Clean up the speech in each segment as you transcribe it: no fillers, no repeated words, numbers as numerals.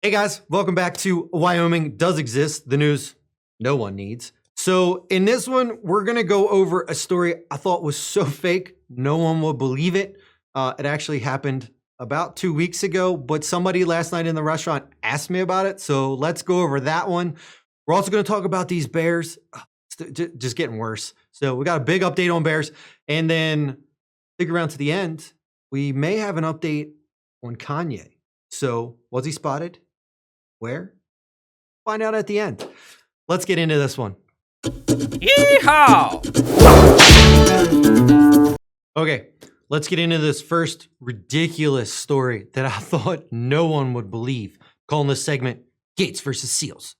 Hey guys, welcome back to Wyoming Does Exist, the news no one needs. So in this one, we're gonna go over a story I thought was so fake, no one will believe it. It actually happened about 2 weeks ago, but somebody last night in the restaurant asked me about it. So let's go over that one. We're also gonna talk about these bears. It's just getting worse. So we got a big update on bears. And then stick around to the end. We may have an update on Kanye. So was he spotted? Where? Find out at the end. Let's get into this one. Yeehaw! Okay, let's get into this first ridiculous story that I thought no one would believe. Calling this segment Gates versus Seals.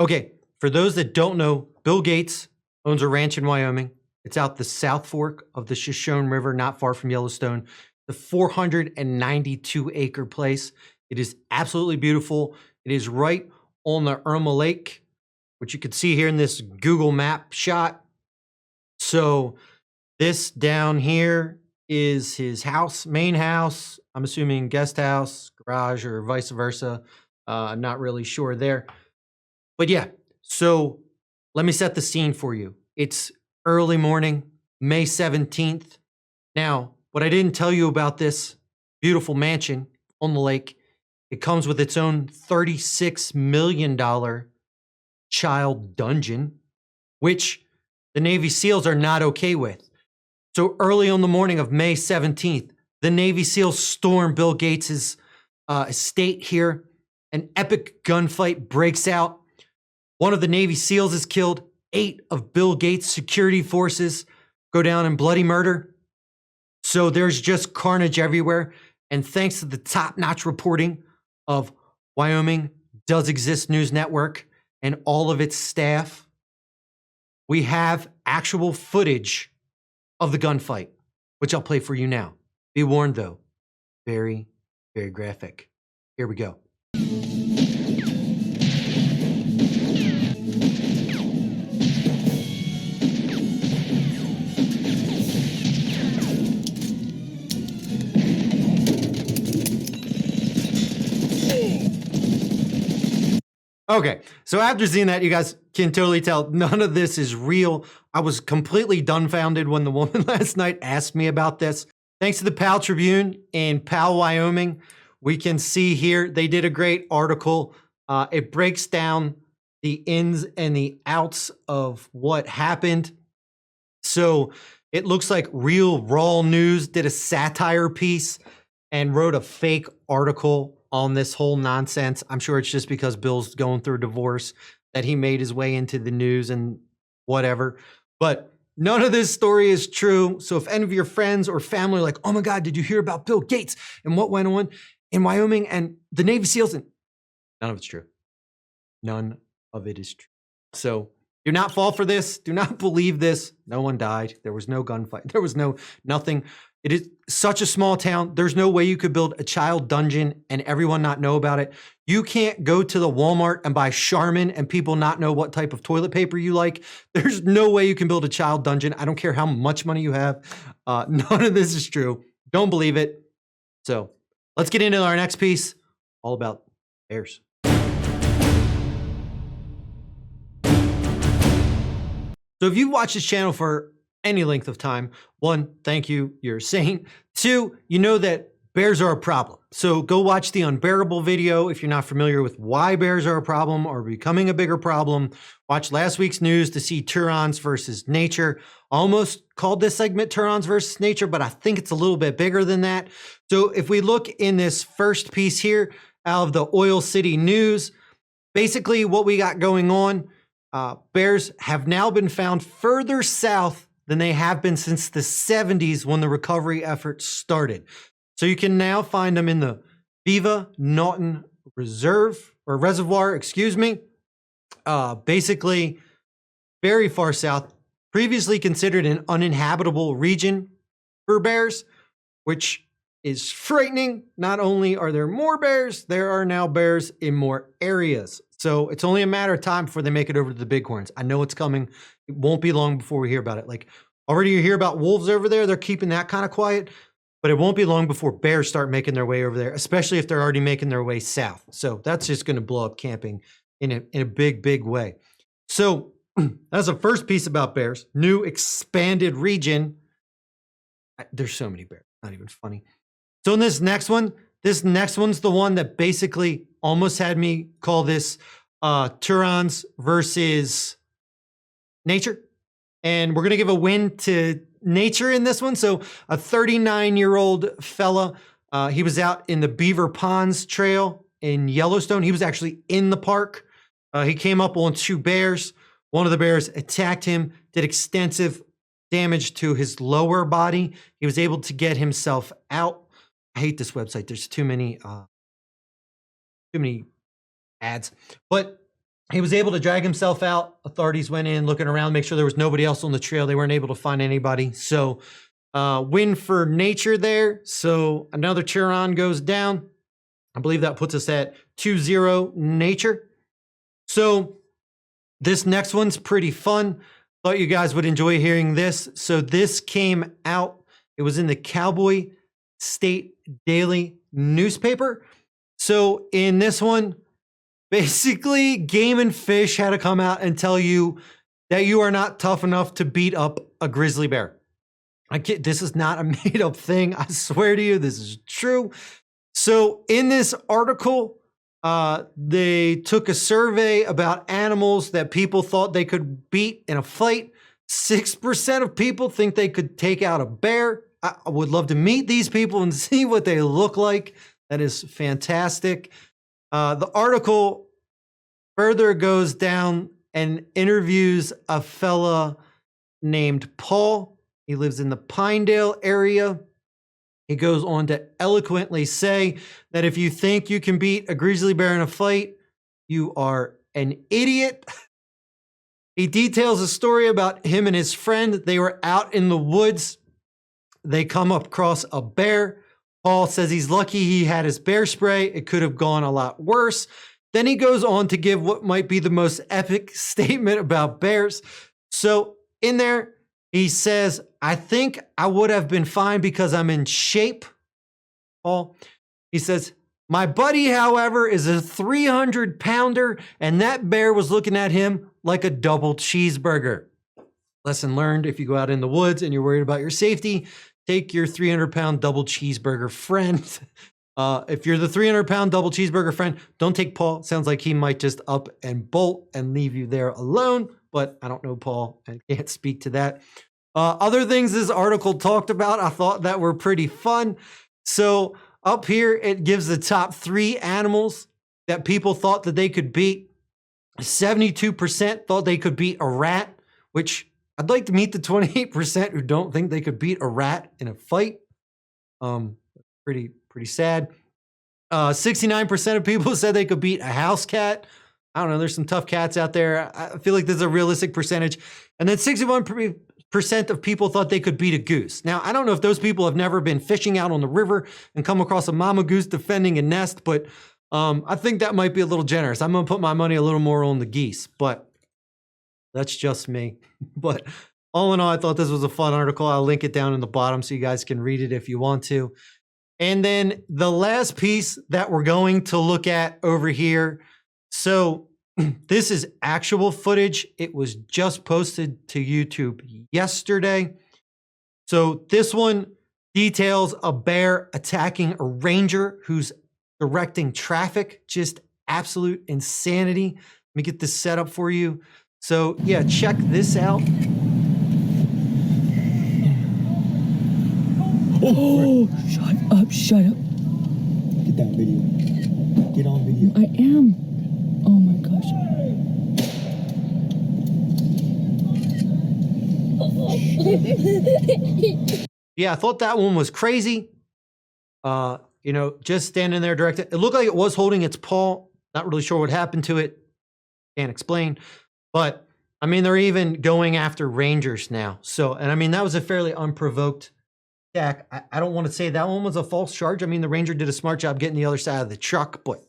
Okay, for those that don't know, Bill Gates owns a ranch in Wyoming. It's out the South Fork of the Shoshone River, not far from Yellowstone. The 492-acre place. It is absolutely beautiful. It is right on the Irma Lake, which you can see here in this Google map shot. So this down here is his house, main house. I'm assuming guest house, garage, or vice versa. I'm not really sure there. But yeah, so let me set the scene for you. It's early morning, May 17th. Now, what I didn't tell you about this beautiful mansion on the lake, it comes with its own $36 million child dungeon, which the Navy SEALs are not okay with. So early on the morning of May 17th, the Navy SEALs storm Bill Gates' estate here. An epic gunfight breaks out. One of the Navy SEALs is killed. 8 of Bill Gates' security forces go down in bloody murder. So there's just carnage everywhere. And thanks to the top-notch reporting of Wyoming Does Exist News Network and all of its staff, we have actual footage of the gunfight, which I'll play for you now. Be warned though, very, very graphic. Here we go. Okay, so after seeing that, you guys can totally tell none of this is real. I was completely dumbfounded when the woman last night asked me about this. Thanks to the Powell Tribune in Powell, Wyoming, we can see here they did a great article. It breaks down the ins and the outs of what happened. So it looks like Real Raw News did a satire piece and wrote a fake article on this whole nonsense. I'm sure it's just because Bill's going through a divorce that he made his way into the news and whatever. But none of this story is true. So if any of your friends or family are like, oh my God, did you hear about Bill Gates and what went on in Wyoming and the Navy SEALs? And none of it's true. None of it is true. So do not fall for this. Do not believe this. No one died. There was no gunfight. There was nothing. It is such a small town. There's no way you could build a child dungeon and everyone not know about it. You can't go to the Walmart and buy Charmin and people not know what type of toilet paper you like. There's no way you can build a child dungeon. I don't care how much money you have. None of this is true. Don't believe it. So let's get into our next piece, all about bears. So if you've watched this channel for any length of time, 1, thank you, you're a saint. 2, you know that bears are a problem. So go watch the Unbearable video if you're not familiar with why bears are a problem or becoming a bigger problem. Watch last week's news to see Turons versus nature. I almost called this segment Turons versus nature, but I think it's a little bit bigger than that. So if we look in this first piece here out of the Oil City News, basically what we got going on, bears have now been found further south than they have been since the 70s when the recovery efforts started. So you can now find them in the Viva Naughton Reservoir, basically very far south, previously considered an uninhabitable region for bears, which is frightening. Not only are there more bears, there are now bears in more areas. So it's only a matter of time before they make it over to the bighorns. I know it's coming. It won't be long before we hear about it. Like already you hear about wolves over there. They're keeping that kind of quiet. but it won't be long before bears start making their way over there, especially if they're already making their way south. So that's just going to blow up camping in a big, big way. So that's the first piece about bears. New expanded region. There's so many bears, not even funny. So in this next one's the one that basically almost had me call this Turons versus nature. And we're going to give a win to nature in this one. So a 39-year-old fella, he was out in the Beaver Ponds Trail in Yellowstone. He was actually in the park. He came up on 2 bears. One of the bears attacked him, did extensive damage to his lower body. He was able to get himself out. I hate this website. There's too many ads, but he was able to drag himself out. Authorities went in looking around, make sure there was nobody else on the trail. They weren't able to find anybody. So win for nature there. So another Turon goes down. I believe that puts us at 2-0 nature. So this next one's pretty fun. Thought you guys would enjoy hearing this. So this came out. It was in the Cowboy State Daily newspaper. So in this one, basically Game and Fish had to come out and tell you that you are not tough enough to beat up a grizzly bear. This is not a made up thing. I swear to you, this is true. So in this article, they took a survey about animals that people thought they could beat in a fight. 6% of people think they could take out a bear. I would love to meet these people and see what they look like. That is fantastic. The article further goes down and interviews a fella named Paul. He lives in the Pinedale area. He goes on to eloquently say that if you think you can beat a grizzly bear in a fight, you are an idiot. He details a story about him and his friend. They were out in the woods. They come across a bear. Paul says he's lucky he had his bear spray. It could have gone a lot worse. Then he goes on to give what might be the most epic statement about bears. So in there, he says, I think I would have been fine because I'm in shape, Paul. He says, my buddy, however, is a 300-pounder, and that bear was looking at him like a double cheeseburger. Lesson learned, if you go out in the woods and you're worried about your safety, take your 300-pound double cheeseburger friend. If you're the 300-pound double cheeseburger friend, don't take Paul. Sounds like he might just up and bolt and leave you there alone, but I don't know Paul and can't speak to that. Other things this article talked about, I thought that were pretty fun. So up here, it gives the top 3 animals that people thought that they could beat. 72% thought they could beat a rat, which I'd like to meet the 28% who don't think they could beat a rat in a fight. Pretty sad. 69% of people said they could beat a house cat. I don't know. There's some tough cats out there. I feel like this is a realistic percentage. And then 61% of people thought they could beat a goose. Now, I don't know if those people have never been fishing out on the river and come across a mama goose defending a nest, but I think that might be a little generous. I'm going to put my money a little more on the geese, but that's just me. But all in all, I thought this was a fun article. I'll link it down in the bottom so you guys can read it if you want to. And then the last piece that we're going to look at over here. So this is actual footage. It was just posted to YouTube yesterday. So this one details a bear attacking a ranger who's directing traffic. Just absolute insanity. Let me get this set up for you. So yeah, check this out. Oh, shut up, shut up. Get that video. Get on video. I am. Oh my gosh. Yeah, I thought that one was crazy. Just standing there directing. It looked like it was holding its paw. Not really sure what happened to it. Can't explain. But, I mean, they're even going after rangers now. So, and I mean, that was a fairly unprovoked attack. I don't want to say that one was a false charge. I mean, the ranger did a smart job getting the other side of the truck, but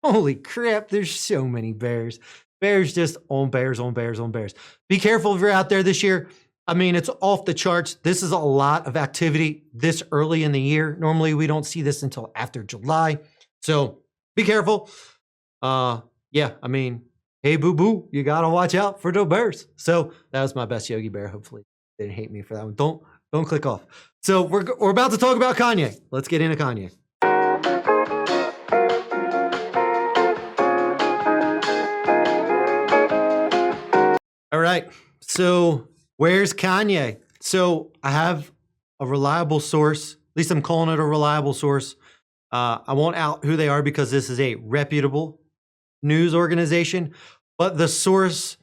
holy crap, there's so many bears. Bears just on bears, on bears, on bears. Be careful if you're out there this year. I mean, it's off the charts. This is a lot of activity this early in the year. Normally, we don't see this until after July. So be careful. Yeah, I mean, hey, boo-boo, you got to watch out for the bears. So that was my best Yogi Bear. Hopefully they didn't hate me for that one. Don't click off. So we're about to talk about Kanye. Let's get into Kanye. All right. So where's Kanye? So I have a reliable source. At least I'm calling it a reliable source. I won't out who they are because this is a reputable news organization. But the source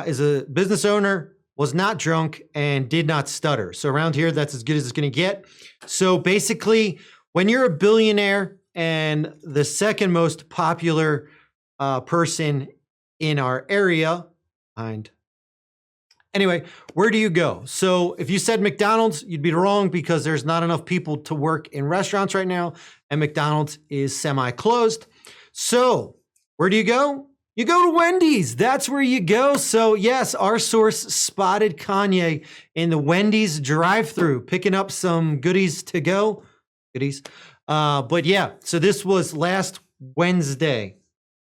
is a business owner, was not drunk, and did not stutter. So around here, that's as good as it's going to get. So basically, when you're a billionaire and the second most popular person in our area, anyway, where do you go? So if you said McDonald's, you'd be wrong because there's not enough people to work in restaurants right now, and McDonald's is semi-closed. So where do you go? You go to Wendy's. That's where you go. So yes, our source spotted Kanye in the Wendy's drive-thru, picking up some goodies to go. Goodies. But yeah, so this was last Wednesday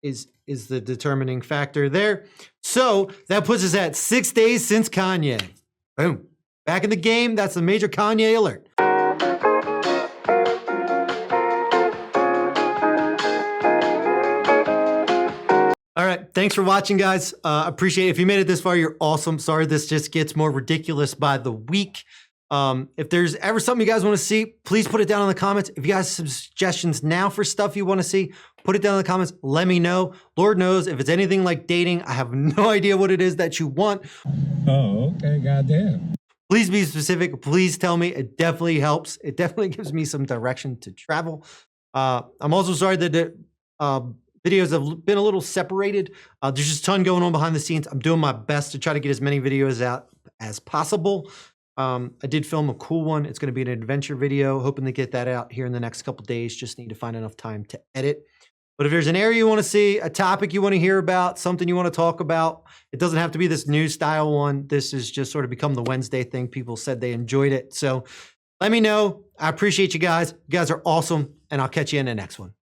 is the determining factor there. So that puts us at 6 days since Kanye. Boom. Back in the game. That's a major Kanye alert. All right. Thanks for watching, guys. Appreciate it. If you made it this far, you're awesome. Sorry, this just gets more ridiculous by the week. If there's ever something you guys want to see, please put it down in the comments. If you guys have some suggestions now for stuff you want to see, put it down in the comments. Let me know. Lord knows if it's anything like dating, I have no idea what it is that you want. Oh, okay. Goddamn. Please be specific. Please tell me. It definitely helps. It definitely gives me some direction to travel. I'm also sorry that the videos have been a little separated. There's just a ton going on behind the scenes. I'm doing my best to try to get as many videos out as possible. I did film a cool one. It's going to be an adventure video. Hoping to get that out here in the next couple days. Just need to find enough time to edit. But if there's an area you want to see, a topic you want to hear about, something you want to talk about, it doesn't have to be this news style one. This is just sort of become the Wednesday thing. People said they enjoyed it. So let me know. I appreciate you guys. You guys are awesome. And I'll catch you in the next one.